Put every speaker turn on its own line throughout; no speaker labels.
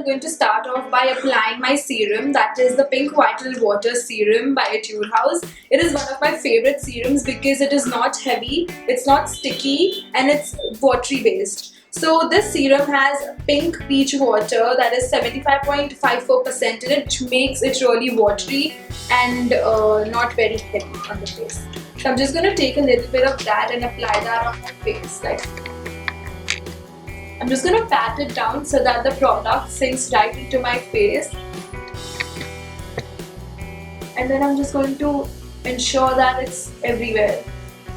going to start off by applying my serum, that is the Pink Vital Water Serum by Etude House. It is one of my favorite serums because it is not heavy, it's not sticky, and it's watery based. So this serum has pink peach water that is 75.54% in it, which makes it really watery and not very heavy on the face. So I'm just going to take a little bit of that and apply that on my face. I'm just going to pat it down so that the product sinks right into my face. And then I'm just going to ensure that it's everywhere.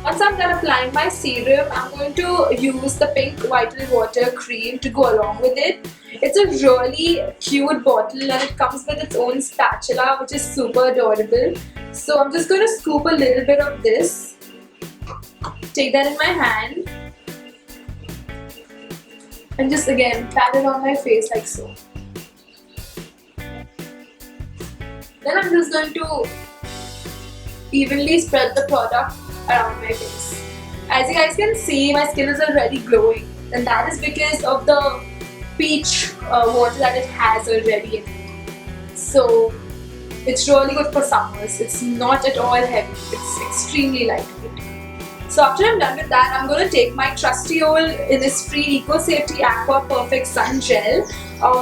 Once I'm done applying my serum, I'm going to use the Pink Vital Water Cream to go along with it. It's a really cute bottle and it comes with its own spatula, which is super adorable. So I'm just going to scoop a little bit of this, take that in my hand, and just again pat it on my face like so. Then I'm just going to evenly spread the product around my face. As you guys can see, my skin is already glowing, and that is because of the peach water that it has already in it. So it's really good for summers. It's not at all heavy. It's extremely lightweight. So after I'm done with that, I'm going to take my trusty old Innisfree Eco Safety Aqua Perfect Sun Gel.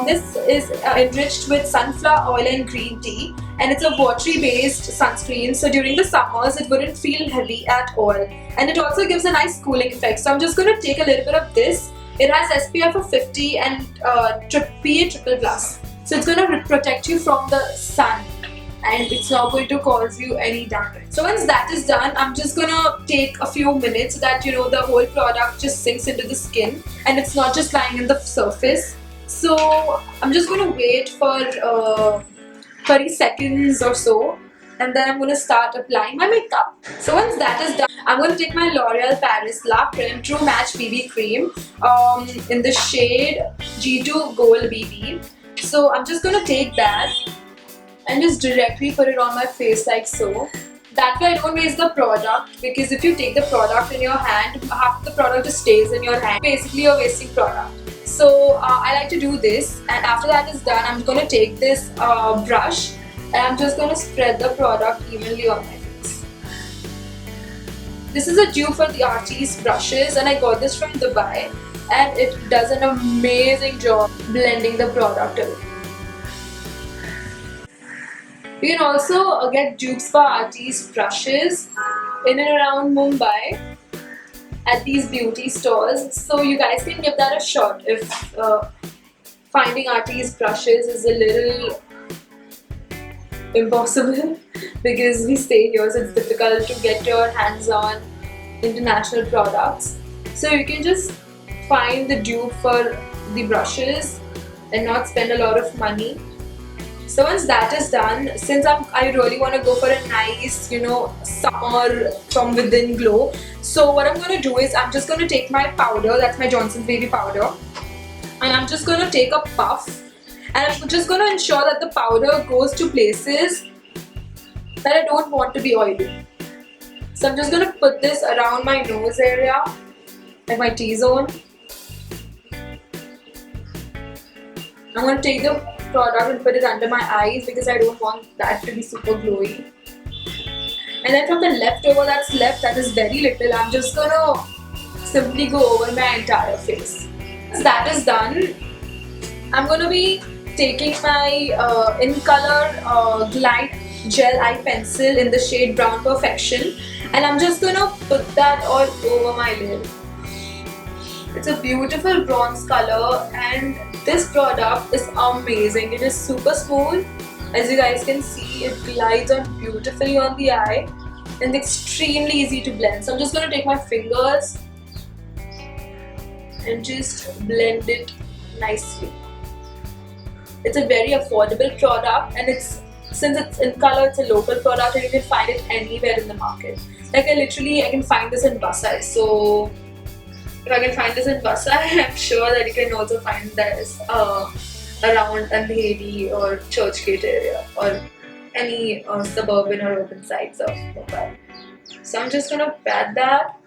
This is enriched with sunflower oil and green tea, and it's a watery based sunscreen, so during the summers it wouldn't feel heavy at all, and it also gives a nice cooling effect. So I'm just going to take a little bit of this. It has SPF of 50 and PA+++, so it's going to protect you from the sun, and it's not going to cause you any damage. So once that is done, I'm just gonna take a few minutes so that the whole product just sinks into the skin and it's not just lying in the surface. So I'm just gonna wait for 30 seconds or so, and then I'm gonna start applying my makeup. So once that is done, I'm gonna take my L'Oreal Paris La Creme True Match BB Cream in the shade G2 Gold BB. So I'm just gonna take that and just directly put it on my face like so. That way I don't waste the product, because if you take the product in your hand, half the product just stays in your hand. Basically you're wasting product. So I like to do this, and after that is done, I'm going to take this brush and I'm just going to spread the product evenly on my face. This is a dupe for the Artis brushes, and I got this from Dubai, and it does an amazing job blending the product away. You can also get dupes for Artis brushes in and around Mumbai at these beauty stores, so you guys can give that a shot if finding Artis brushes is a little impossible because we stay here, so it's difficult to get your hands on international products. So you can just find the dupe for the brushes and not spend a lot of money. So once that is done, since I really want to go for a nice, summer from within glow, so what I'm going to do is I'm just going to take my powder, that's my Johnson's Baby powder, and I'm just going to take a puff, and I'm just going to ensure that the powder goes to places that I don't want to be oily. So I'm just going to put this around my nose area, like my T-zone. I'm going to take the product and put it under my eyes because I don't want that to be super glowy. And then from the leftover that's left, that is very little, I'm just gonna simply go over my entire face. Once that is done, I'm gonna be taking my In Color Glide Gel Eye Pencil in the shade Brown Perfection, and I'm just gonna put that all over my lid. It's a beautiful bronze color, and this product is amazing. It is super smooth. As you guys can see, it glides on beautifully on the eye and extremely easy to blend. So I'm just going to take my fingers and just blend it nicely. It's a very affordable product, and since it's In Color, it's a local product and you can find it anywhere in the market. Like I can find this in Vasai. So if I can find this in Vasai, I'm sure that you can also find this around Andheri or Churchgate area or any suburban or urban sides of Mumbai. So I'm just going to pat that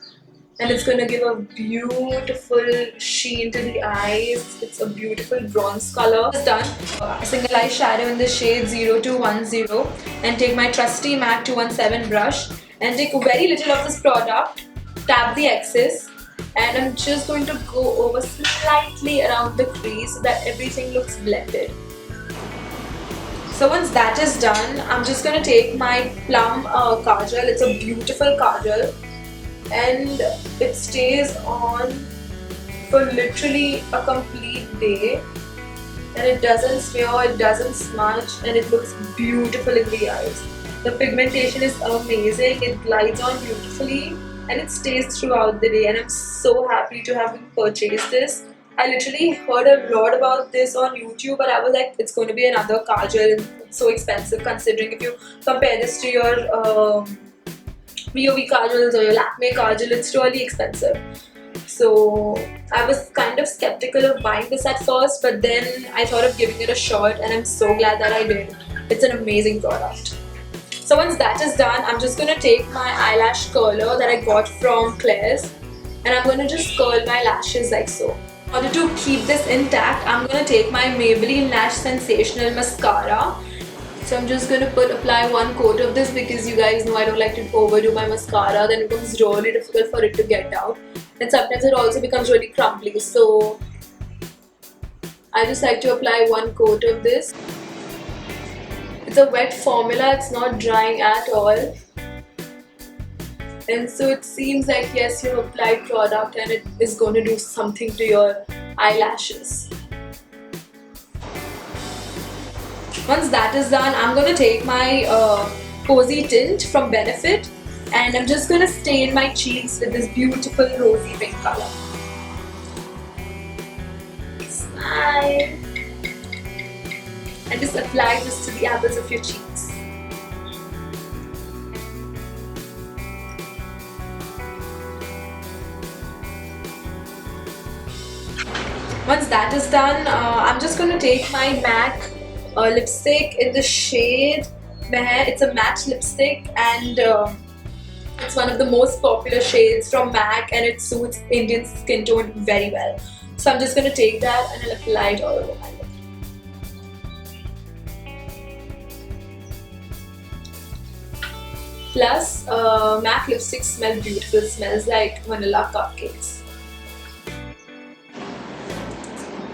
and it's gonna give a beautiful sheen to the eyes. It's a beautiful bronze color. It's done. A single eyeshadow in the shade 0210 and take my trusty MAC 217 brush and take very little of this product, tap the excess, and I'm just going to go over slightly around the crease so that everything looks blended. So once that is done, I'm just going to take my Plum Kajal. It's a beautiful Kajal and it stays on for literally a complete day, and it doesn't smear, it doesn't smudge, and it looks beautiful in the eyes. The pigmentation is amazing, it glides on beautifully and it stays throughout the day, and I'm so happy to have purchased this. I literally heard a lot about this on YouTube, but I was like, it's going to be another Kajal and it's so expensive considering if you compare this to your POV Kajals or your Lakme Kajal, it's really expensive. So I was kind of skeptical of buying this at first, but then I thought of giving it a shot and I'm so glad that I did. It's an amazing product. So once that is done, I'm just going to take my eyelash curler that I got from Claire's and I'm going to just curl my lashes like so. In order to keep this intact, I'm going to take my Maybelline Lash Sensational Mascara. So I'm just going to apply one coat of this because you guys know I don't like to overdo my mascara, then it becomes really difficult for it to get out. And sometimes it also becomes really crumbly. So I just like to apply one coat of this. It's a wet formula, it's not drying at all. And so it seems like yes, you've applied product and it is going to do something to your eyelashes. Once that is done, I'm going to take my Cozy Tint from Benefit and I'm just going to stain my cheeks with this beautiful rosy pink color. Smile. And just apply this to the apples of your cheeks. Once that is done, I'm just going to take my MAC lipstick in the shade Meher. It's a matte lipstick and it's one of the most popular shades from MAC and it suits Indian skin tone very well. So I'm just going to take that and I'll apply it all over my lip. Plus, MAC lipstick smells beautiful. It smells like vanilla cupcakes.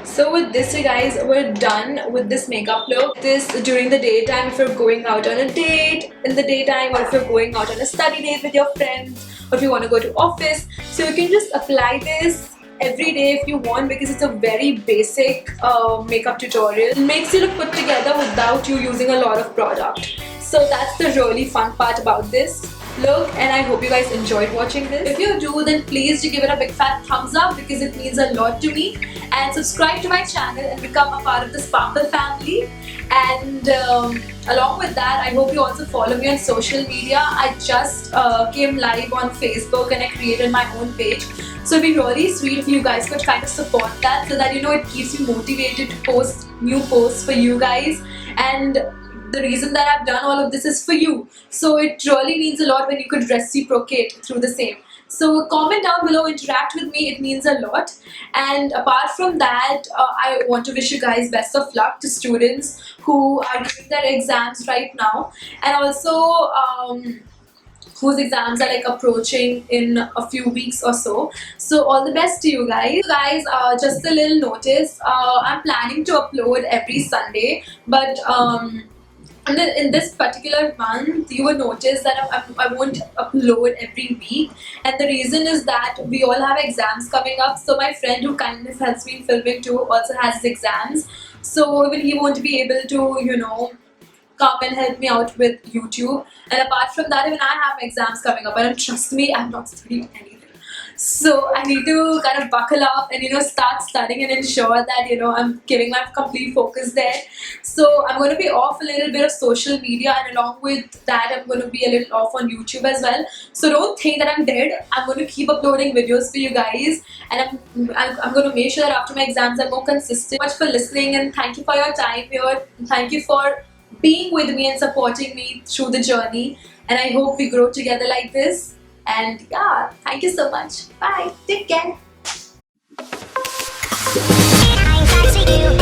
So with this, you guys, we're done with this makeup look. This during the daytime if you're going out on a date in the daytime, or if you're going out on a study date with your friends, or if you want to go to office. So you can just apply this every day if you want because it's a very basic makeup tutorial. It makes you look put together without you using a lot of product. So that's the really fun part about this look, and I hope you guys enjoyed watching this. If you do, then please do give it a big fat thumbs up because it means a lot to me, and subscribe to my channel and become a part of the Sparkle family. And along with that, I hope you also follow me on social media. I just came live on Facebook and I created my own page. So it'd be really sweet if you guys could kind of support that so that it keeps you motivated to post new posts for you guys. And the reason that I've done all of this is for you. So it really means a lot when you could reciprocate through the same. So comment down below, interact with me, it means a lot. And apart from that, I want to wish you guys best of luck to students who are giving their exams right now, and also whose exams are approaching in a few weeks or so. So all the best to you guys. Just a little notice, I'm planning to upload every Sunday, but and then in this particular month, you will notice that I won't upload every week. And the reason is that we all have exams coming up. So my friend who kind of helps me in filming too also has his exams. So even he won't be able to, come and help me out with YouTube. And apart from that, even I have exams coming up. And trust me, I'm not studying anything. So I need to kind of buckle up and start studying and ensure that I'm giving my complete focus there. So I'm going to be off a little bit of social media, and along with that I'm going to be a little off on YouTube as well. So don't think that I'm dead. I'm going to keep uploading videos for you guys, and I'm going to make sure that after my exams I'm more consistent. Thank you so much for listening, and thank you for your time here. Thank you for being with me and supporting me through the journey, and I hope we grow together like this. And yeah, thank you so much. Bye. Take care.
I got to you.